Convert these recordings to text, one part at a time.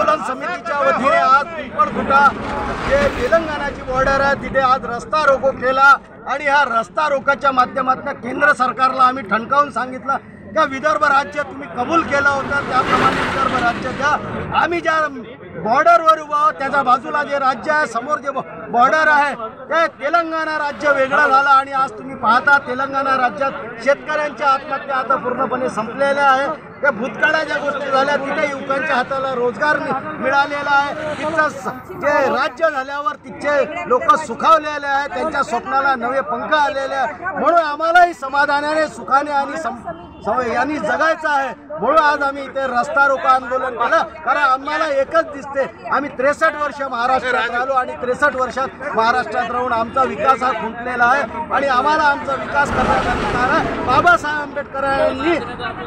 आंदोलन समितीच्या वतीने आज पिंपळखुटा जे तेलंगणाची बॉर्डर आहे तिथे आज रस्ता रोको केला आणि ह्या रस्ता रोकोच्या माध्यमातून केंद्र सरकारला आम्ही ठणकावून सांगितलं का विदर्भ राज्य तुम्ही कबूल केलं होतं त्याप्रमाणे विदर्भ राज्याच्या आम्ही ज्या बॉर्डरवर उभा आहोत त्याच्या बाजूला जे राज्य आहे समोर जे बॉर्डर आहे ते तेलंगणा राज्य वेगळं झालं आणि आज तुम्ही पाहता तेलंगणा राज्यात शेतकऱ्यांच्या आत्महत्या आता पूर्णपणे संपलेल्या आहे। त्या भूतकाळात ज्या गोष्टी झाल्या तिथे युवकांच्या हाताला रोजगार मिळालेला आहे। तिथं जे राज्य झाल्यावर तिथचे लोक सुखावलेले आहेत, त्यांच्या स्वप्नाला नवे पंख आलेले आहेत। म्हणून आम्हालाही समाधानाने सुखाने आणि यांनी जगायचं आहे। म्हणून आज आम्ही इथे रस्ता रोको आंदोलन केलं कारण आम्हाला एकच दिसते आम्ही 63 वर्ष महाराष्ट्रात राहिलो आणि 63 वर्षात महाराष्ट्रात राहून आमचा विकास हा खुंटलेला आहे आणि आम्हाला आमचा विकास करण्याचा बाबासाहेब आंबेडकरांनी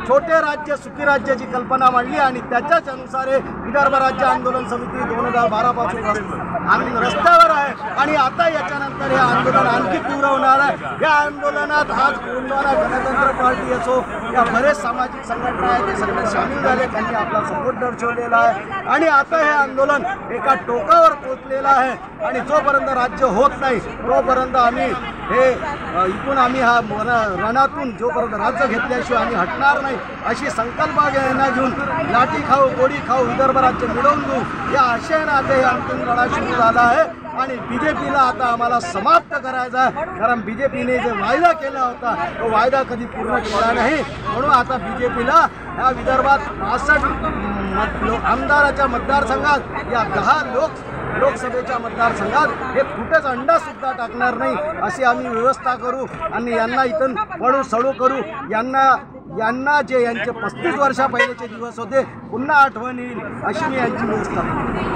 छोटे राज्य सुखी राज्याची कल्पना मांडली आणि त्याच्याच अनुसार विदर्भ राज्य आंदोलन समिती 2012 पासून रस्त्यावर आहे आणि आता याच्यानंतर हे आंदोलन आणखी तीव्र होणार आहे। या आंदोलनात आज गोंडवाना गणतंत्र पार्टी असो या बरेच सामाजिक संघटना आहेत ते सगळे सामील झाले, त्यांनी आपला सपोर्ट दर्शवलेला आहे आणि आता हे आंदोलन एका टोकावर पोहोचलेलं आहे आणि जोपर्यंत राज्य होत नाही तोपर्यंत आम्ही हे इथून आम्ही हा रणातून जोपर्यंत राज्य घेतल्याशिवाय आम्ही हटणार नाही अशी संकल्पना घेऊन लाठी खाऊ गोडी खाऊ विदर्भ राज्य मिळवून देऊ या आशयाने आता हे अंतिम लढा सुरू झाला आहे आणि बीजेपीला आता आम्हाला समाप्त करायचा आहे कारण बीजेपीने जे वायदा केला होता तो वायदा कधी पूर्ण केला नाही। म्हणून आता बीजेपीला या विदर्भात 65 आमदाराच्या मतदारसंघात या 10 लोकसभेच्या मतदारसंघात हे कुठेच अंडा सुद्धा टाकणार नाही अशी आम्ही व्यवस्था करू आणि यांना इथून पळू सळू करू। यांना जे यांचे 35 वर्षा पहिलेचे दिवस होते पुन्हा आठवण येईल अशी मी यांची व्यवस्था करू।